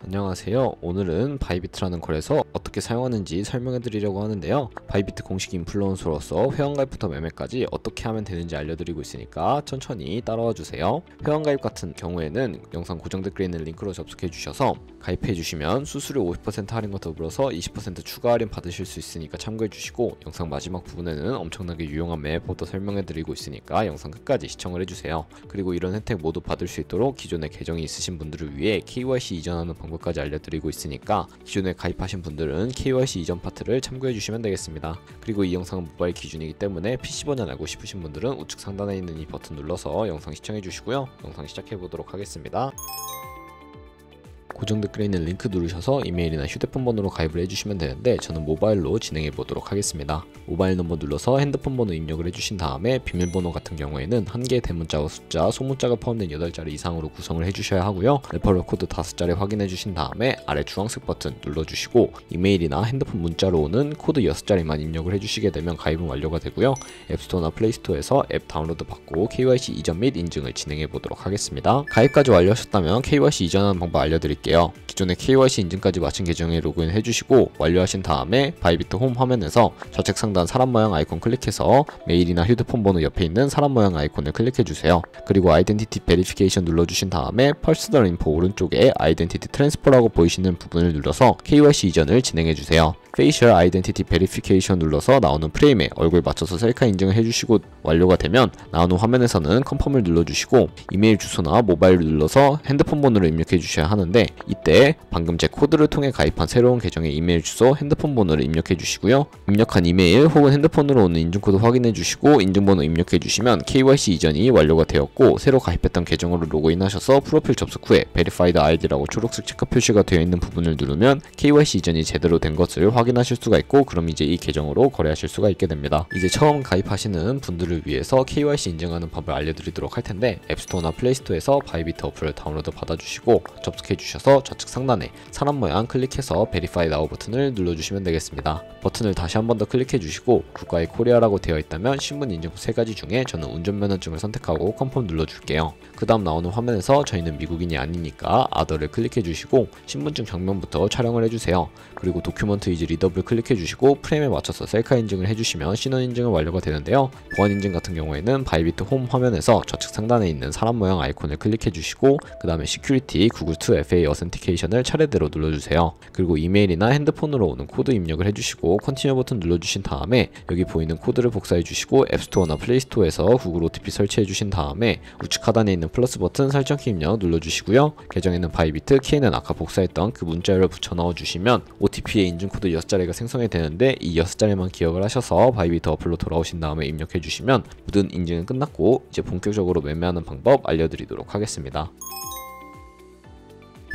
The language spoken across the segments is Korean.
안녕하세요. 오늘은 바이비트라는 거래소 어떻게 사용하는지 설명해 드리려고 하는데요. 바이비트 공식 인플루언서로서 회원가입부터 매매까지 어떻게 하면 되는지 알려드리고 있으니까 천천히 따라와 주세요. 회원가입 같은 경우에는 영상 고정 댓글에 있는 링크로 접속해 주셔서 가입해 주시면 수수료 50% 할인과 더불어서 20% 추가 할인 받으실 수 있으니까 참고해 주시고, 영상 마지막 부분에는 엄청나게 유용한 매매법도 설명해 드리고 있으니까 영상 끝까지 시청을 해주세요. 그리고 이런 혜택 모두 받을 수 있도록 기존에 계정이 있으신 분들을 위해 KYC 이전하는 방법까지 알려드리고 있으니까 기존에 가입하신 분들은 KYC 이전 파트를 참고해 주시면 되겠습니다. 그리고 이 영상은 모바일 기준이기 때문에 PC 버전 알고 싶으신 분들은 우측 상단에 있는 이 버튼 눌러서 영상 시청해 주시고요. 영상 시작해 보도록 하겠습니다. 고정 댓글에 있는 링크 누르셔서 이메일이나 휴대폰 번호로 가입을 해주시면 되는데, 저는 모바일로 진행해 보도록 하겠습니다. 모바일 넘버 눌러서 핸드폰 번호 입력을 해주신 다음에 비밀번호 같은 경우에는 한 개의 대문자와 숫자, 소문자가 포함된 8자리 이상으로 구성을 해주셔야 하고요. 레퍼럴 코드 5자리 확인해 주신 다음에 아래 주황색 버튼 눌러주시고 이메일이나 핸드폰 문자로 오는 코드 6자리만 입력을 해주시게 되면 가입은 완료가 되고요. 앱스토어나 플레이스토어에서 앱 다운로드 받고 KYC 이전 및 인증을 진행해 보도록 하겠습니다. 가입까지 완료하셨다면 KYC 이전하는 방법 알려드릴게요. 기존에 KYC 인증까지 마친 계정에 로그인 해주시고 완료하신 다음에 바이비트 홈 화면에서 좌측 상단 사람 모양 아이콘 클릭해서 메일이나 휴대폰 번호 옆에 있는 사람 모양 아이콘을 클릭해주세요. 그리고 아이덴티티 베리피케이션 눌러주신 다음에 퍼스널 인포 오른쪽에 아이덴티티 트랜스퍼라고 보이시는 부분을 눌러서 KYC 이전을 진행해주세요. 페이셜 아이덴티티 베리피케이션 눌러서 나오는 프레임에 얼굴 맞춰서 셀카 인증을 해주시고 완료가 되면 나오는 화면에서는 컨펌을 눌러주시고 이메일 주소나 모바일을 눌러서 핸드폰 번호를 입력해 주셔야 하는데, 이때 방금 제 코드를 통해 가입한 새로운 계정의 이메일 주소, 핸드폰 번호를 입력해 주시고요. 입력한 이메일 혹은 핸드폰으로 오는 인증코드 확인해 주시고 인증번호 입력해 주시면 KYC 이전이 완료가 되었고, 새로 가입했던 계정으로 로그인하셔서 프로필 접속 후에 Verified ID라고 초록색 체크 표시가 되어 있는 부분을 누르면 KYC 이전이 제대로 된 것을 확인하실 수가 있고, 그럼 이제 이 계정으로 거래하실 수가 있게 됩니다. 이제 처음 가입하시는 분들을 위해서 KYC 인증하는 법을 알려드리도록 할 텐데, 앱스토어나 플레이스토어에서 바이비트 어플을 다운로드 받아주시고 접속해 주셔서 좌측 상단에 사람 모양 클릭해서 Verify Now 버튼을 눌러주시면 되겠습니다. 버튼을 다시 한 번 더 클릭해 주시고 국가의 코리아라고 되어 있다면 신분 인증 3가지 중에 저는 운전면허증을 선택하고 컨펌 눌러줄게요. 그 다음 나오는 화면에서 저희는 미국인이 아니니까 아더를 클릭해 주시고 신분증 정면부터 촬영을 해주세요. 그리고 도큐먼트 이즈 리더블 클릭해 주시고 프레임에 맞춰서 셀카 인증을 해주시면 신원 인증은 완료가 되는데요. 보안 인증 같은 경우에는 바이비트 홈 화면에서 좌측 상단에 있는 사람 모양 아이콘을 클릭해 주시고 그 다음에 시큐리티 구글 2 FA 어센티케이션을 차례대로 눌러주세요. 그리고 이메일이나 핸드폰으로 오는 코드 입력을 해주시고 컨티뉴 버튼 눌러주신 다음에 여기 보이는 코드를 복사해 주시고 앱스토어나 플레이스토어에서 구글 OTP 설치해 주신 다음에 우측 하단에 있는 플러스 버튼 설정키 입력 눌러주시고요. 계정에 있는 바이비트 키에는 아까 복사했던 그 문자열을 붙여 넣어 주시면 OTP의 인증코드 6자리가 생성이 되는데, 이 6자리만 기억을 하셔서 바이비트 어플로 돌아오신 다음에 입력해 주시면 모든 인증은 끝났고 이제 본격적으로 매매하는 방법 알려드리도록 하겠습니다.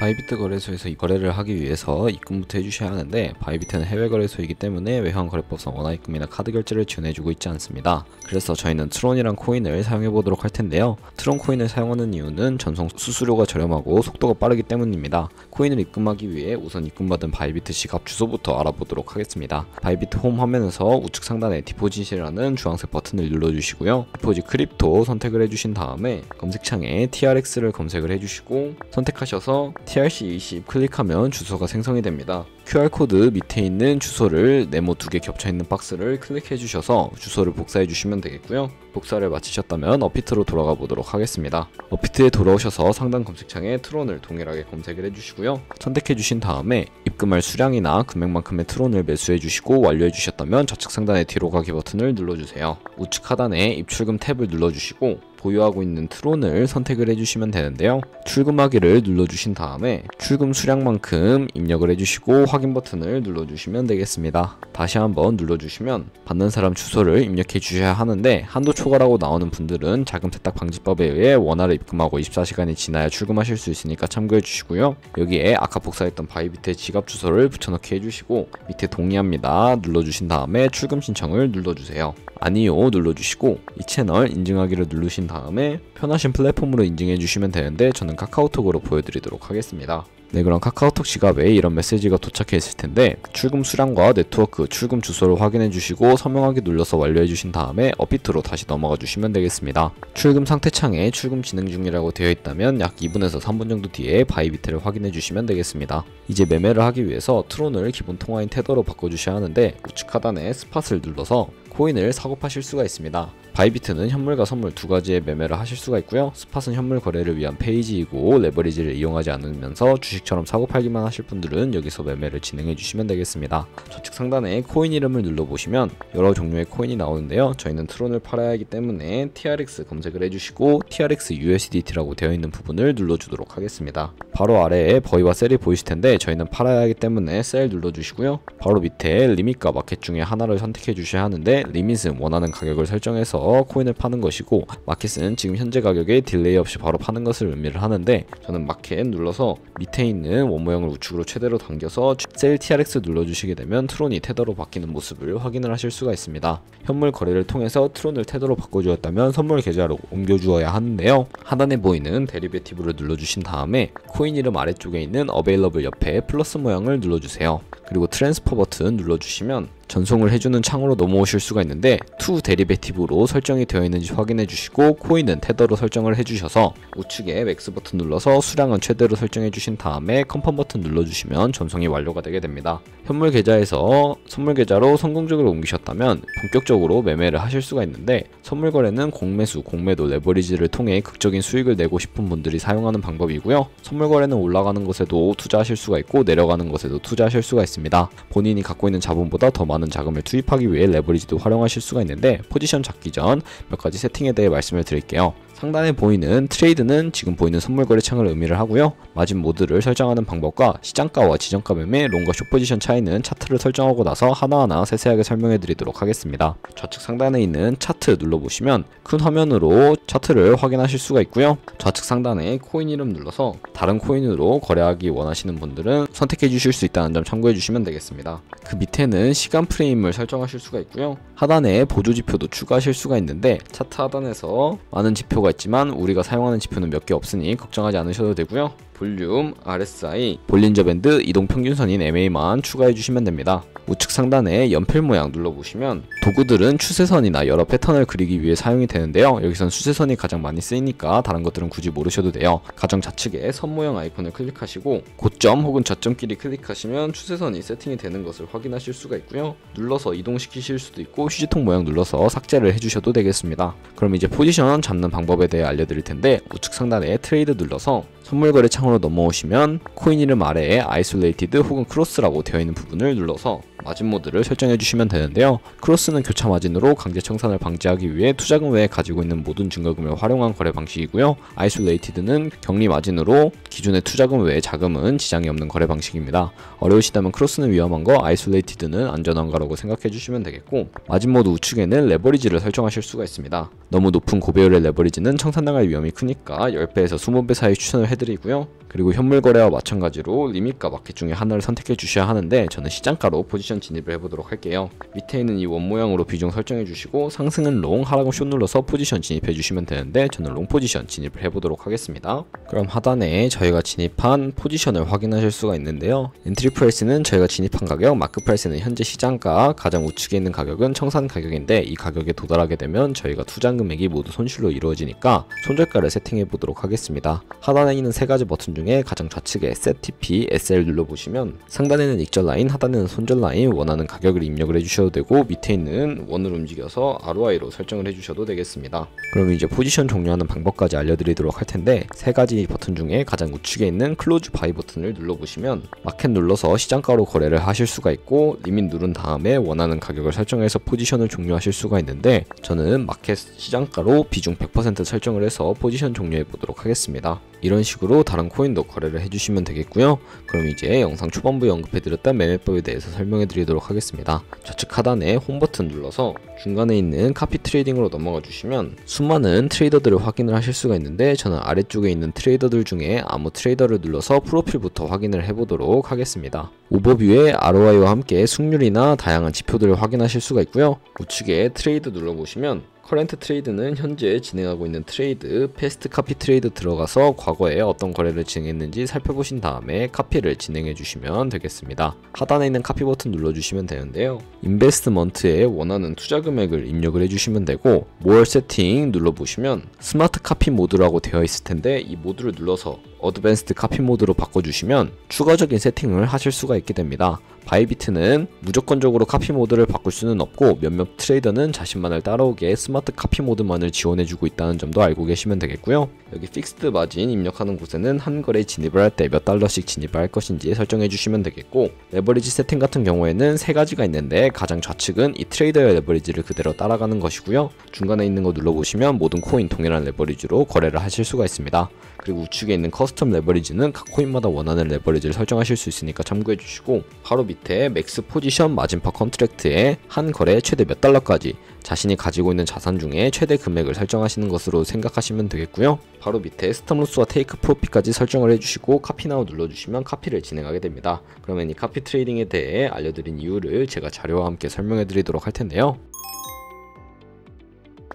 바이비트 거래소에서 이 거래를 하기 위해서 입금부터 해주셔야 하는데, 바이비트는 해외 거래소이기 때문에 외환 거래법상 원화입금이나 카드 결제를 지원해주고 있지 않습니다. 그래서 저희는 트론이란 코인을 사용해 보도록 할 텐데요. 트론 코인을 사용하는 이유는 전송 수수료가 저렴하고 속도가 빠르기 때문입니다. 코인을 입금하기 위해 우선 입금받은 바이비트 지갑 주소부터 알아보도록 하겠습니다. 바이비트 홈 화면에서 우측 상단에 디포짓이라는 주황색 버튼을 눌러주시고요. 디포짓 크립토 선택을 해주신 다음에 검색창에 TRX를 검색을 해주시고 선택하셔서 TRC20 클릭하면 주소가 생성이 됩니다. QR코드 밑에 있는 주소를 네모 2개 겹쳐있는 박스를 클릭해 주셔서 주소를 복사해 주시면 되겠고요. 복사를 마치셨다면 업비트로 돌아가 보도록 하겠습니다. 업비트에 돌아오셔서 상단 검색창에 트론을 동일하게 검색을 해주시고요. 선택해 주신 다음에 입금할 수량이나 금액만큼의 트론을 매수해 주시고 완료해 주셨다면 좌측 상단의 뒤로 가기 버튼을 눌러주세요. 우측 하단에 입출금 탭을 눌러주시고 보유하고 있는 트론을 선택을 해주시면 되는데요. 출금하기를 눌러주신 다음에 출금 수량만큼 입력을 해주시고 확인 버튼을 눌러주시면 되겠습니다. 다시 한번 눌러주시면 받는 사람 주소를 입력해 주셔야 하는데, 한도 초과라고 나오는 분들은 자금 세탁 방지법에 의해 원화를 입금하고 24시간이 지나야 출금하실 수 있으니까 참고해 주시고요. 여기에 아까 복사했던 바이비트의 지갑 주소를 붙여넣기 해주시고 밑에 동의합니다 눌러주신 다음에 출금 신청을 눌러주세요. 아니요 눌러주시고 이 채널 인증하기를 누르신 다음에 편하신 플랫폼으로 인증해 주시면 되는데, 저는 카카오톡으로 보여드리도록 하겠습니다. 네, 그럼 카카오톡 지갑에 이런 메시지가 도착해 있을 텐데 출금 수량과 네트워크, 출금 주소를 확인해 주시고 서명하기 눌러서 완료해 주신 다음에 업비트로 다시 넘어가 주시면 되겠습니다. 출금 상태 창에 출금 진행 중이라고 되어 있다면 약 2분에서 3분 정도 뒤에 바이비트를 확인해 주시면 되겠습니다. 이제 매매를 하기 위해서 트론을 기본 통화인 테더로 바꿔주셔야 하는데 우측 하단에 스팟을 눌러서 코인을 사고 파실 수가 있습니다. 바이비트는 현물과 선물 두 가지의 매매를 하실 수가 있고요. 스팟은 현물 거래를 위한 페이지이고 레버리지를 이용하지 않으면서 주식처럼 사고 팔기만 하실 분들은 여기서 매매를 진행해 주시면 되겠습니다. 좌측 상단에 코인 이름을 눌러보시면 여러 종류의 코인이 나오는데요. 저희는 트론을 팔아야 하기 때문에 TRX 검색을 해주시고 TRX USDT라고 되어 있는 부분을 눌러주도록 하겠습니다. 바로 아래에 버이와 셀이 보이실 텐데 저희는 팔아야 하기 때문에 셀 눌러주시고요. 바로 밑에 리밋과 마켓 중에 하나를 선택해 주셔야 하는데 리밋은 원하는 가격을 설정해서 코인을 파는 것이고 마켓은 지금 현재 가격에 딜레이 없이 바로 파는 것을 의미를 하는데 저는 마켓 눌러서 밑에 있는 원 모양을 우측으로 최대로 당겨서 셀 TRX 눌러주시게 되면 트론이 테더로 바뀌는 모습을 확인을 하실 수가 있습니다. 현물 거래를 통해서 트론을 테더로 바꿔주었다면 선물 계좌로 옮겨주어야 하는데요. 하단에 보이는 데리베티브를 눌러주신 다음에 코인 이름 아래쪽에 있는 어베일러블 옆에 플러스 모양을 눌러주세요. 그리고 트랜스퍼 버튼 눌러주시면 전송을 해주는 창으로 넘어오실 수가 있는데 to 데리베티브로 설정이 되어 있는지 확인해 주시고 코인은 테더로 설정을 해주셔서 우측에 맥스 버튼 눌러서 수량은 최대로 설정해 주신 다음에 컨펌 버튼 눌러주시면 전송이 완료가 되게 됩니다. 현물 계좌에서 선물 계좌로 성공적으로 옮기셨다면 본격적으로 매매를 하실 수가 있는데 선물 거래는 공매수, 공매도, 레버리지를 통해 극적인 수익을 내고 싶은 분들이 사용하는 방법이고요. 선물 거래는 올라가는 것에도 투자하실 수가 있고 내려가는 것에도 투자하실 수가 있습니다. 본인이 갖고 있는 자본보다 더 많은 자금을 투입하기 위해 레버리지도 활용하실 수가 있는데 포지션 잡기 전 몇 가지 세팅에 대해 말씀을 드릴게요. 상단에 보이는 트레이드는 지금 보이는 선물 거래 창을 의미를 하고요. 마진 모드를 설정하는 방법과 시장가와 지정가 매매, 롱과 숏 포지션 차이는 차트를 설정하고 나서 하나하나 세세하게 설명해 드리도록 하겠습니다. 좌측 상단에 있는 차트 눌러보시면 큰 화면으로 차트를 확인하실 수가 있고요. 좌측 상단에 코인 이름 눌러서 다른 코인으로 거래하기 원하시는 분들은 선택해 주실 수 있다는 점 참고해 주시면 되겠습니다. 그 밑에는 시간 프레임을 설정하실 수가 있고요. 하단에 보조 지표도 추가하실 수가 있는데 차트 하단에서 많은 지표가 있지만 우리가 사용하는 지표는 몇 개 없으니 걱정하지 않으셔도 되고요. 볼륨, RSI, 볼린저 밴드, 이동 평균선인 MA만 추가해 주시면 됩니다. 우측 상단에 연필 모양 눌러보시면 도구들은 추세선이나 여러 패턴을 그리기 위해 사용이 되는데요. 여기선 추세선이 가장 많이 쓰이니까 다른 것들은 굳이 모르셔도 돼요. 가장 좌측에 선 모양 아이콘을 클릭하시고 고점 혹은 저점끼리 클릭하시면 추세선이 세팅이 되는 것을 확인하실 수가 있고요. 눌러서 이동시키실 수도 있고 휴지통 모양 눌러서 삭제를 해주셔도 되겠습니다. 그럼 이제 포지션 잡는 방법에 대해 알려드릴 텐데 우측 상단에 트레이드 눌러서 선물 거래 창으로 넘어오시면 코인 이름 아래에 아이솔레이티드 혹은 크로스라고 되어 있는 부분을 눌러서 마진 모드를 설정해 주시면 되는데요. 크로스는 교차 마진으로 강제 청산을 방지하기 위해 투자금 외에 가지고 있는 모든 증거금을 활용한 거래 방식이고요. 아이솔레이티드는 격리 마진으로 기존의 투자금 외에 자금은 지장이 없는 거래 방식입니다. 어려우시다면 크로스는 위험한 거, 아이솔레이티드는 안전한 거라고 생각해 주시면 되겠고 마진 모드 우측에는 레버리지를 설정하실 수가 있습니다. 너무 높은 고배율의 레버리지는 청산당할 위험이 크니까 10배에서 20배 사이 추천을 해드리고요. 그리고 현물 거래와 마찬가지로 리밋과 마켓 중에 하나를 선택해 주셔야 하는데 저는 시장가로 포지션 진입을 해보도록 할게요. 밑에 있는 이 원 모양으로 비중 설정해 주시고 상승은 롱, 하락은 숏 눌러서 포지션 진입해 주시면 되는데 저는 롱 포지션 진입을 해보도록 하겠습니다. 그럼 하단에 저희가 진입한 포지션을 확인하실 수가 있는데요. 엔트리 프라이스는 저희가 진입한 가격, 마크 프라이스는 현재 시장가, 가장 우측에 있는 가격은 청산 가격인데 이 가격에 도달하게 되면 저희가 투자 금액이 모두 손실로 이루어지니까 손절가를 세팅해 보도록 하겠습니다. 하단에 있는 세 가지 버튼 중에 가장 좌측에 Set TP, SL 눌러보시면 상단에는 익절 라인, 하단에는 손절 라인, 원하는 가격을 입력을 해주셔도 되고 밑에 있는 원을 움직여서 ROI로 설정을 해주셔도 되겠습니다. 그럼 이제 포지션 종료하는 방법까지 알려드리도록 할 텐데 세 가지 버튼 중에 가장 우측에 있는 클로즈 바이 버튼을 눌러보시면 마켓 눌러서 시장가로 거래를 하실 수가 있고 리밋 누른 다음에 원하는 가격을 설정해서 포지션을 종료하실 수가 있는데 저는 마켓 시장가로 비중 100% 설정을 해서 포지션 종료해 보도록 하겠습니다. 이런 식으로 다른 코인도 거래를 해주시면 되겠고요. 그럼 이제 영상 초반부에 언급해드렸던 매매법에 대해서 설명해 드리도록 하겠습니다. 좌측 하단에 홈 버튼 눌러서 중간에 있는 카피 트레이딩으로 넘어가 주시면 수많은 트레이더들을 확인을 하실 수가 있는데 저는 아래쪽에 있는 트레이더들 중에 아무 트레이더를 눌러서 프로필부터 확인을 해보도록 하겠습니다. 오버뷰에 ROI와 함께 승률이나 다양한 지표들을 확인하실 수가 있고요. 우측에 트레이드 눌러보시면 커렌트 트레이드는 현재 진행하고 있는 트레이드, 패스트 카피 트레이드 들어가서 과거에 어떤 거래를 진행했는지 살펴보신 다음에 카피를 진행해 주시면 되겠습니다. 하단에 있는 카피 버튼 눌러주시면 되는데요. 인베스트먼트에 원하는 투자 금액을 입력을 해주시면 되고 모어 세팅 눌러보시면 스마트 카피 모드라고 되어 있을 텐데 이 모드를 눌러서 어드밴스드 카피 모드로 바꿔주시면 추가적인 세팅을 하실 수가 있게 됩니다. 바이비트는 무조건적으로 카피 모드를 바꿀 수는 없고 몇몇 트레이더는 자신만을 따라오게 스마트 카피 모드만을 지원해주고 있다는 점도 알고 계시면 되겠고요. 여기 픽스드 마진 입력하는 곳에는 한 거래에 진입을 할 때 몇 달러씩 진입을 할 것인지 설정해 주시면 되겠고 레버리지 세팅 같은 경우에는 세 가지가 있는데 가장 좌측은 이 트레이더의 레버리지를 그대로 따라가는 것이고요. 중간에 있는 거 눌러보시면 모든 코인 동일한 레버리지로 거래를 하실 수가 있습니다. 그리고 우측에 있는 커스텀 레버리지는 각 코인마다 원하는 레버리지를 설정하실 수 있으니까 참고해 주시고 바로 밑에 맥스 포지션 마진 퍼 컨트랙트에 한 거래에 최대 몇 달러까지 자신이 가지고 있는 자산 중에 최대 금액을 설정하시는 것으로 생각하시면 되겠고요. 바로 밑에 스톱로스와 테이크 프로핏까지 설정을 해주시고 카피 나우 눌러주시면 카피를 진행하게 됩니다. 그러면 이 카피 트레이딩에 대해 알려드린 이유를 제가 자료와 함께 설명해 드리도록 할 텐데요.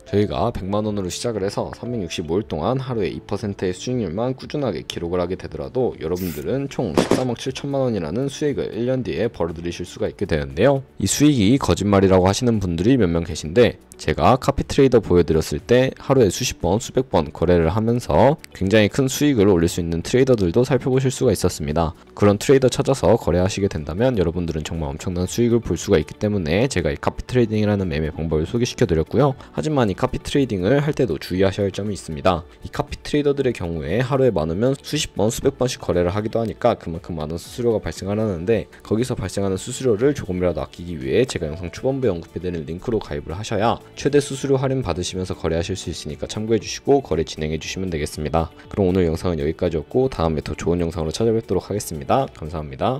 저희가 100만원으로 시작을 해서 365일 동안 하루에 2%의 수익률만 꾸준하게 기록을 하게 되더라도 여러분들은 총 13억 7천만원이라는 수익을 1년 뒤에 벌어들이실 수가 있게 되는데요. 이 수익이 거짓말이라고 하시는 분들이 몇 명 계신데 제가 카피 트레이더 보여드렸을 때 하루에 수십 번, 수백 번 거래를 하면서 굉장히 큰 수익을 올릴 수 있는 트레이더들도 살펴보실 수가 있었습니다. 그런 트레이더 찾아서 거래하시게 된다면 여러분들은 정말 엄청난 수익을 볼 수가 있기 때문에 제가 이 카피 트레이딩이라는 매매 방법을 소개시켜 드렸고요. 하지만 이 카피 트레이딩을 할 때도 주의하셔야 할 점이 있습니다. 이 카피 트레이더들의 경우에 하루에 많으면 수십 번, 수백 번씩 거래를 하기도 하니까 그만큼 많은 수수료가 발생하는데 거기서 발생하는 수수료를 조금이라도 아끼기 위해 제가 영상 초반부에 언급해드린 링크로 가입을 하셔야 최대 수수료 할인 받으시면서 거래하실 수 있으니까 참고해주시고 거래 진행해주시면 되겠습니다. 그럼 오늘 영상은 여기까지였고 다음에 더 좋은 영상으로 찾아뵙도록 하겠습니다. 감사합니다.